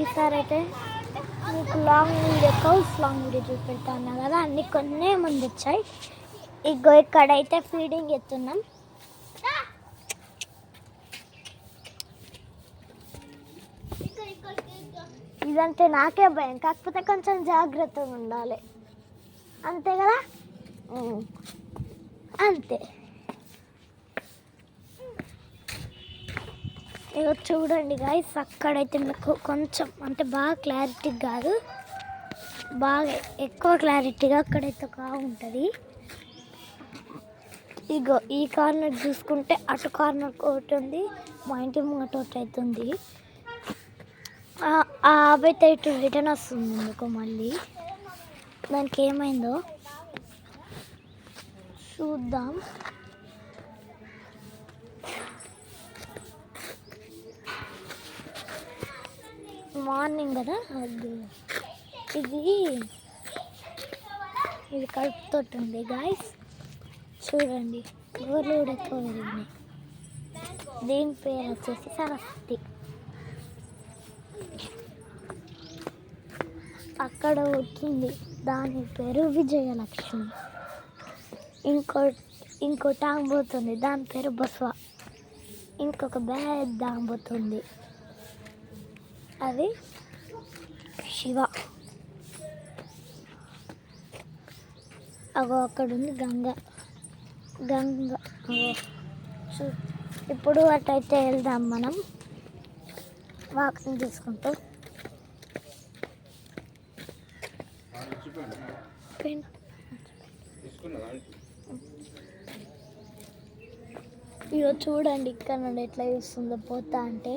ఈసారి అయితే మీకు long video cause long video చూపెడతాను కదా, అన్ని కొన్నే ముందు వచ్చాయి. ఇగో ఇక్కడైతే ఫీడింగ్ ఎత్తున్నాం. ఇదంటే నాకే భయం, కాకపోతే కొంచెం జాగ్రత్తగా ఉండాలి అంతే కదా. అంతే. ఇక చూడండి గాయ్స్, అక్కడైతే మీకు కొంచెం అంటే బాగా క్లారిటీ కాదు, బాగా ఎక్కువ క్లారిటీగా అక్కడైతే ఉంటుంది. ఇగో ఈ కార్నర్ చూసుకుంటే అటు కార్నర్ ఒకటి ఉంది, మా ఇంటి ముంగట ఒకటి అవుతుంది. అబ్బాయితే ఇటు రిటర్న్ వస్తుంది ఎందుకో, మళ్ళీ దానికి ఏమైందో చూద్దాం. మార్నింగ్ కదా, అది ఇది కలుపుతోటి గాయస్. చూడండి గోర్లు కూడా ఎక్కువ పెరిగినాయి. దీని పేరు వచ్చేసి సరస్వతి. అక్కడ వచ్చింది దాని పేరు విజయలక్ష్మి. ఇంకో టాంబోతుంది దాని పేరు బస్వ. ఇంకొక పెద్ద టాంబోతుంది అది శివ. అగో అక్కడ ఉంది గంగ. ఇప్పుడు అటైతే వెళ్దాం మనం వాకింగ్ చేసుకుంటూ. ఇగో చూడండి ఇక్కడ నుండి ఎట్లా చూస్తుందో పోతా అంటే.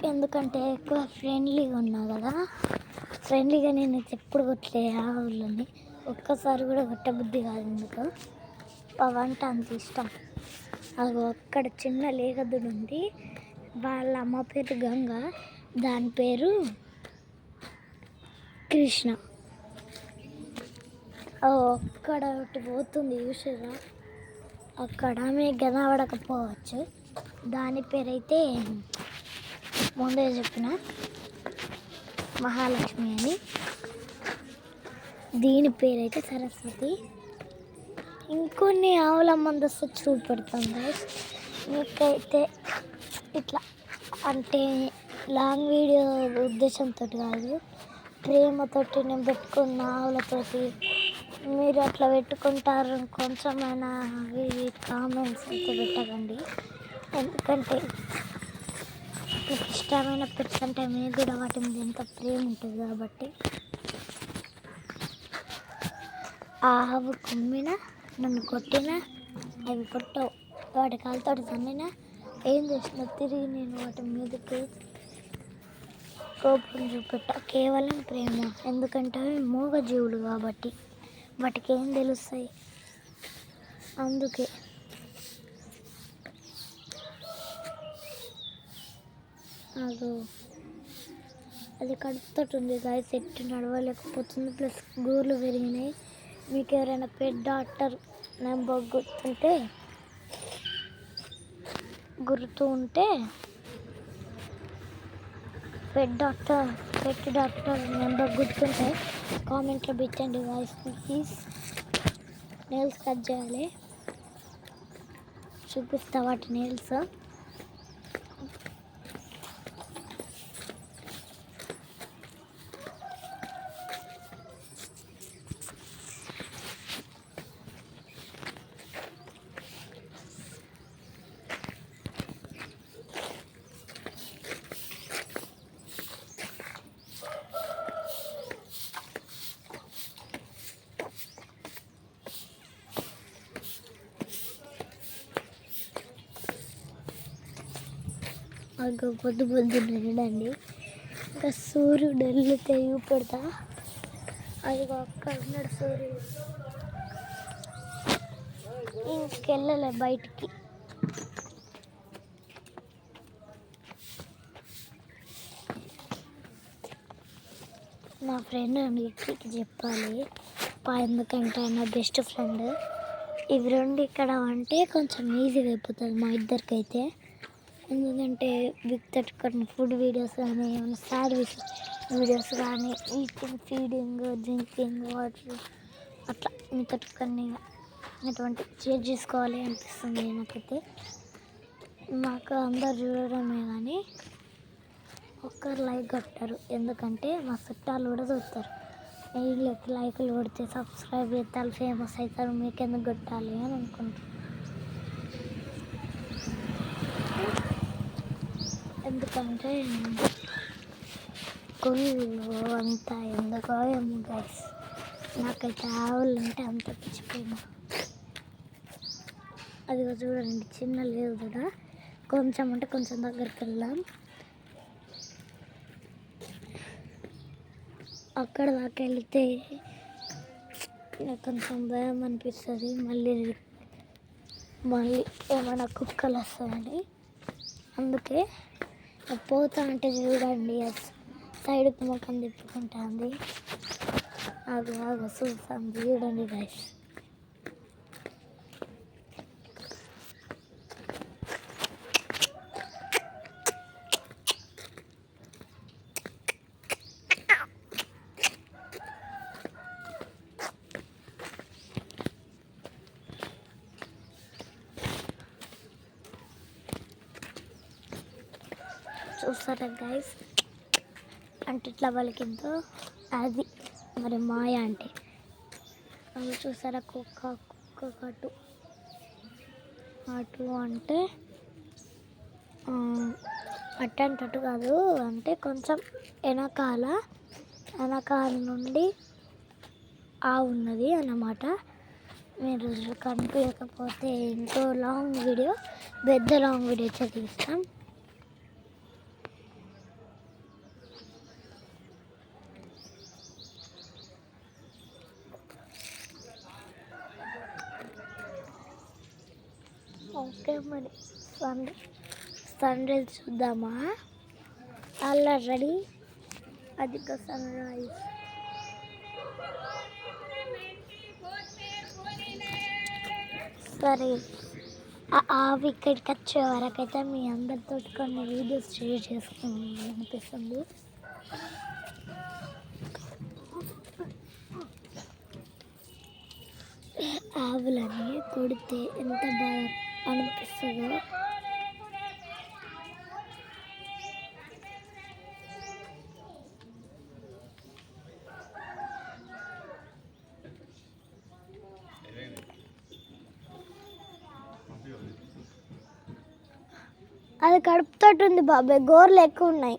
ఎందుకంటే ఎక్కువ ఫ్రెండ్లీగా ఉన్నా కదా, ఫ్రెండ్లీగా నేను ఎప్పుడు కొట్టలే ఆవులని, ఒక్కసారి కూడా కొట్టబుద్ధి కాదు. ఎందుకు వంట అంత ఇష్టం. అది అక్కడ చిన్న లేగదుడు ఉంది, వాళ్ళ అమ్మ పేరు గంగ, దాని పేరు కృష్ణ. అక్కడ ఒకటి పోతుంది చూసారా, అక్కడ మీకు కనబడకపోవచ్చు. దాని పేరైతే ముందే చెప్పిన మహాలక్ష్మి అని. దీని పేరైతే సరస్వతి. ఇంకొన్ని ఆవుల మందస్తు చూపెడతాం గైస్ మీకైతే. ఇట్లా అంటే లాంగ్ వీడియో ఉద్దేశంతో కాదు, ప్రేమతోటి నేను పెట్టుకున్న ఆవులతోటి. మీరు అట్లా పెట్టుకుంటారు కొంచెమైనా కామెంట్స్ అయితే పెట్టకండి, ఎందుకంటే మీకు ఇష్టమైన పెట్స్ అంటే మీకు కూడా వాటి మీద ఎంత ప్రేమ ఉంటుంది కాబట్టి. ఆ ఆవు కుమ్మినా నన్ను కొట్టినా అవి కొట్టవు, వాటి కాలుతో తన్నినా ఏం చేసినా తిరిగి నేను వాటి మీదకి కోపం చూపెట్టా. కేవలం ప్రేమ, ఎందుకంటే అవి మూగ జీవులు కాబట్టి వాటికి ఏం తెలుస్తాయి. అందుకే అది కడుపుతోటి ఉంది గాయస్, ఎట్టు నడవలేకపోతుంది, ప్లస్ గోర్లు పెరిగినాయి. మీకు ఎవరైనా పెట్ డాక్టర్ నెంబర్ గుర్తు ఉంటే పెట్ డాక్టర్ నెంబర్ గుర్తుంటే కామెంట్లో పెట్టండి గాయస్ ప్లీజ్. నెయిల్స్ కట్ చేయాలి, చూపిస్తా వాటి నెయిల్స్. పొద్దు నిండండి, ఇంకా సూర్యుడు వెళ్తే పెడతా. అది అక్కడ ఉన్నాడు సూర్యుడు, ఇంకెళ్ళలే బయటికి. నా ఫ్రెండ్ ఇంటికి చెప్పాలి, ఎందుకంటే నా బెస్ట్ ఫ్రెండ్. ఇవి రెండు ఇక్కడ అంటే కొంచెం ఈజీగా అయిపోతుంది మా ఇద్దరికైతే, ఎందుకంటే విక్ తట్టుకున్న ఫుడ్ వీడియోస్ కానీ ఏమైనా సర్వీస్ వీడియోస్ కానీ ఈటింగ్ ఫీడింగ్ డ్రింకింగ్ వాటర్ అట్లా మీ తట్టుకొని అటువంటి షేర్ చేసుకోవాలి అనిపిస్తుంది నాకైతే. మాకు అందరు చూడడమే కానీ ఒక్కరు లైక్ కొట్టారు, ఎందుకంటే మా చుట్టాలు కూడా చూస్తారు. వీళ్ళకి లైకులు కొడితే సబ్స్క్రైబ్ చేస్తారు, ఫేమస్ అవుతారు, మీకెందుకు కొట్టాలి అని అనుకుంటారు. ఎందుకంటే కొల్లు అంతా ఎందుకో ఏమో గైస్, నాకైతే ఆవులు అంటే అంత పిచ్చిపోయింది. అదిగో చూడండి చిన్న లేదు కూడా, కొంచెం అంటే కొంచెం దగ్గరికి వెళ్దాం. అక్కడ దాకా వెళ్తే నాకు కొంచెం భయం అనిపిస్తుంది, మళ్ళీ ఏమైనా కుక్కలు వస్తాయని. అందుకే పోతా అంటే చూడండి సైడ్కి ముఖం తిప్పుకుంటుంది. అది బాగా చూస్తుంది చూడండి గైస్. చూస్తారా గైస్ అంటే ఇట్లా వాళ్ళకింతో అది మరి మాయ అంటే అది చూసారా. కుక్క కటు అటు అంటే అట్టంటట్టు కాదు, అంటే కొంచెం వెనకాల నుండి ఆవు ఉన్నది అన్నమాట. మీరు కనిపించకపోతే ఇంకో లాంగ్ వీడియో పెద్ద లాంగ్ వీడియో చదివిస్తాం. ఓకే మరి సన్ రైజ్ చూద్దామా? ఆల్రెడీ అది సన్ రైజ్. సరే అవి ఇక్కడికి వచ్చే వరకైతే మీ అందరితో కొన్ని వీడియోస్ షేర్ చేసుకోవాలి అనిపిస్తుంది. ఆవులని కొడితే ఎంత బాగా అనిపిస్తుందో. అది కడుపుతోటి ఉంది బాబాయ్, గోర్లు ఎక్కువ ఉన్నాయి.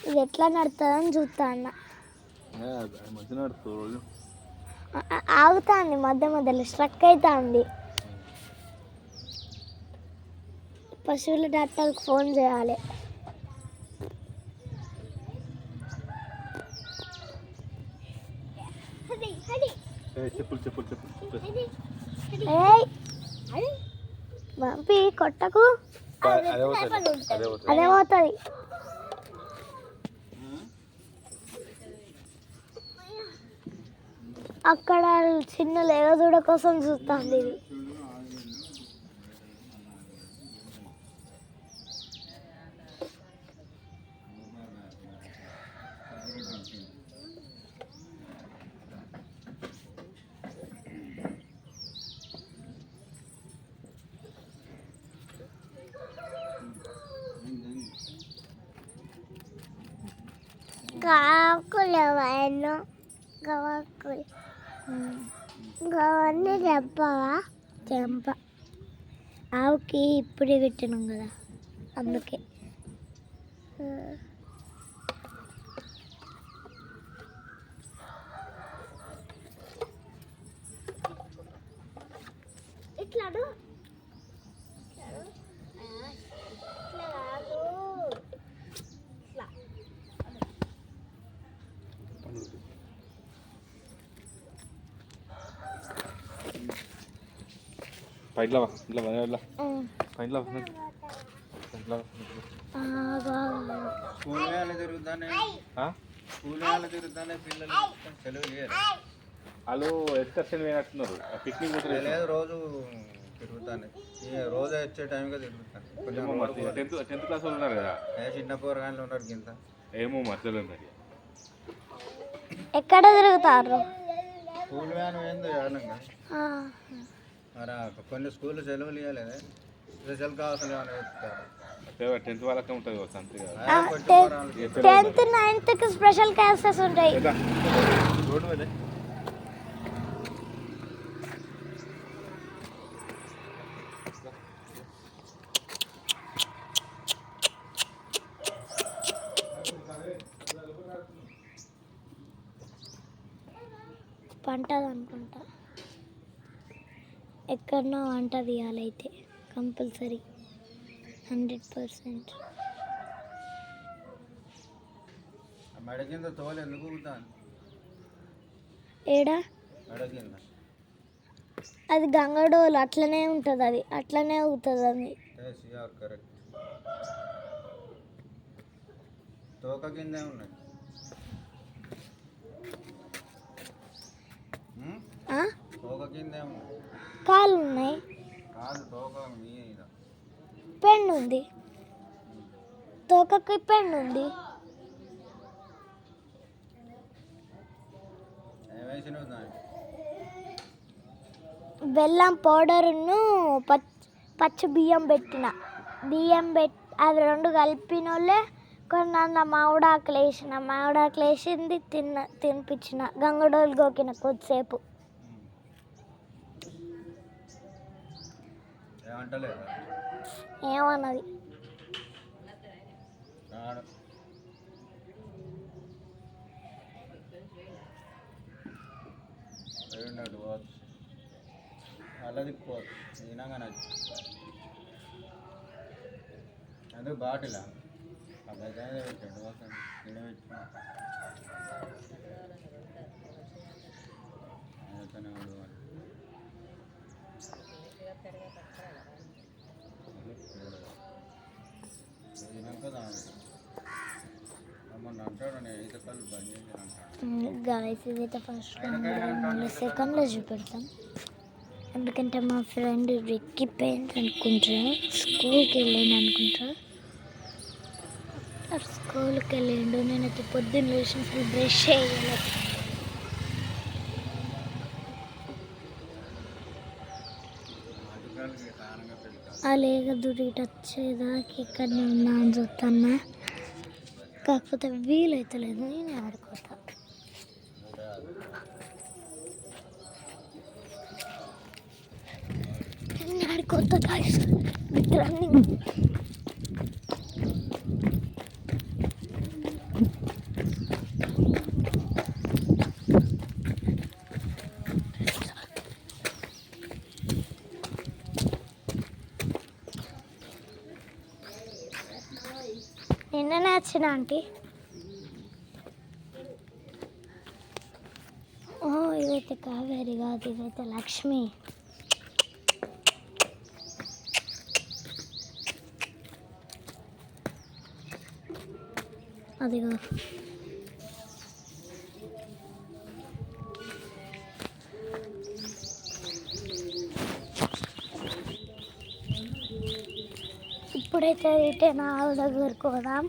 ఇది ఎట్లా నడుతుందని చూస్తా అన్న. ఆగుతుంది మధ్యలో స్ట్రక్ అవుతుంది. పశువుల డాక్టర్కి ఫోన్ చేయాలి. పంపి కొట్టకు, అదే పోతుంది. అక్కడ చిన్న లేగదూడ కోసం చూస్తుంది ఇది. కాకులు గవాకులు గవన్నీ చెప్పవా? చెంప ఆవుకి ఇప్పుడే పెట్టినాం కదా అందుకే. ఇట్లాడు పైట్లా ఇట్లా ఇట్లా పైట్లా స్కూల్ వాళ్ళు తిరుగుతానే పిల్లలు సెలవు చేయరు. వాళ్ళు ఎక్స్కర్షన్ పోయినట్టున్నారు పిక్నిక్ పోతారు లేదు రోజు తిరుగుతాను. రోజు వచ్చే టైంగా తిరుగుతాను. కొంచెం 10th క్లాస్ వాళ్ళు ఉన్నారు కదా, చిన్న పోరగాళ్ళు ఉన్నారు కింద. ఏమో మధ్యలో మరి ఎక్కడ తిరుగుతారు? స్కూల్ వ్యాన్ ఏందో ఏమన్నా ఆ, మరి కొన్ని స్కూళ్ళు సెలవులు ఇవ్వలేదు. స్పెషల్ కావాల్సిన ఏమైనా చెప్తారు. 10th వాళ్ళకే ఉంటుంది కావచ్చు అంతే కదా. 10th 9th స్పెషల్ క్లాసెస్ ఉంటాయి. రోడ్డు మీద పంటది అనుకుంటా, ఎక్కడనో వంట తీయాలైతే కంపల్సరీ 100%. మెడ కింద తోలు ఎందుకు ఊగుతాను? ఏడా మెడ కింద అది గంగడోలు అట్లనే ఉంటుంది, అది అట్లనే అవుతుంది. అది కరెక్ట్. తోక కిందే ఉన్నాయి. ఆ? తోక కిందే ఉన్నాయి. కాళ్ళు ఉన్నాయి, కాదు తోక మీద. పెండు ఉంది, తోకకి పెండు ఉంది. ఏమేసినవు దాన్ని? బెల్లం పౌడరును పచ్చి బియ్యం పెట్టిన, అది రెండు కలిపిన వాళ్ళే కొన్ని మామిడాకులు వేసిన, మామిడాకులు వేసింది తినిపించిన, గంగడోలు గోకిన కొద్దిసేపు. ఏమంటలేదా? ఏమన్నది? అలా తిప్పుకోవచ్చు ఈనాగా నచ్చి అదే బాటిలా అబ్బాయి పెట్టాడు తినబెట్టుకున్నా మొన్న అంటాడు నేను ఈత కళ్ళు బంద్ చేసి అంటాడు. గాయస్ ఇదైతే ఫస్ట్ మళ్ళీ సెకండ్లో చూపెడతాం, ఎందుకంటే మా ఫ్రెండ్ రెక్కిపోయింది అనుకుంటారా, స్కూల్కి వెళ్ళింది అనుకుంటారా. స్కూల్కి వెళ్ళిండు, నేనైతే పొద్దున్న లేచిన అసలు బ్రష్ చేయలేదు. అలాగే దురిటి వచ్చేదాకా ఇక్కడనే ఉన్నా అని చూస్తున్నా, కాకపోతే వీలైతలేదు. నేను ఆడుకోతా, నేను ఆడుకోతా గాయస్ విత్ రన్నింగ్. నిన్ననే వచ్చిన ఆంటీ. ఓ ఇదైతే కావేరి కాదు, ఇదైతే లక్ష్మి. అదిగో ఇప్పుడైతే రిటర్న్ ఆవిడ దగ్గరకు పోదాం.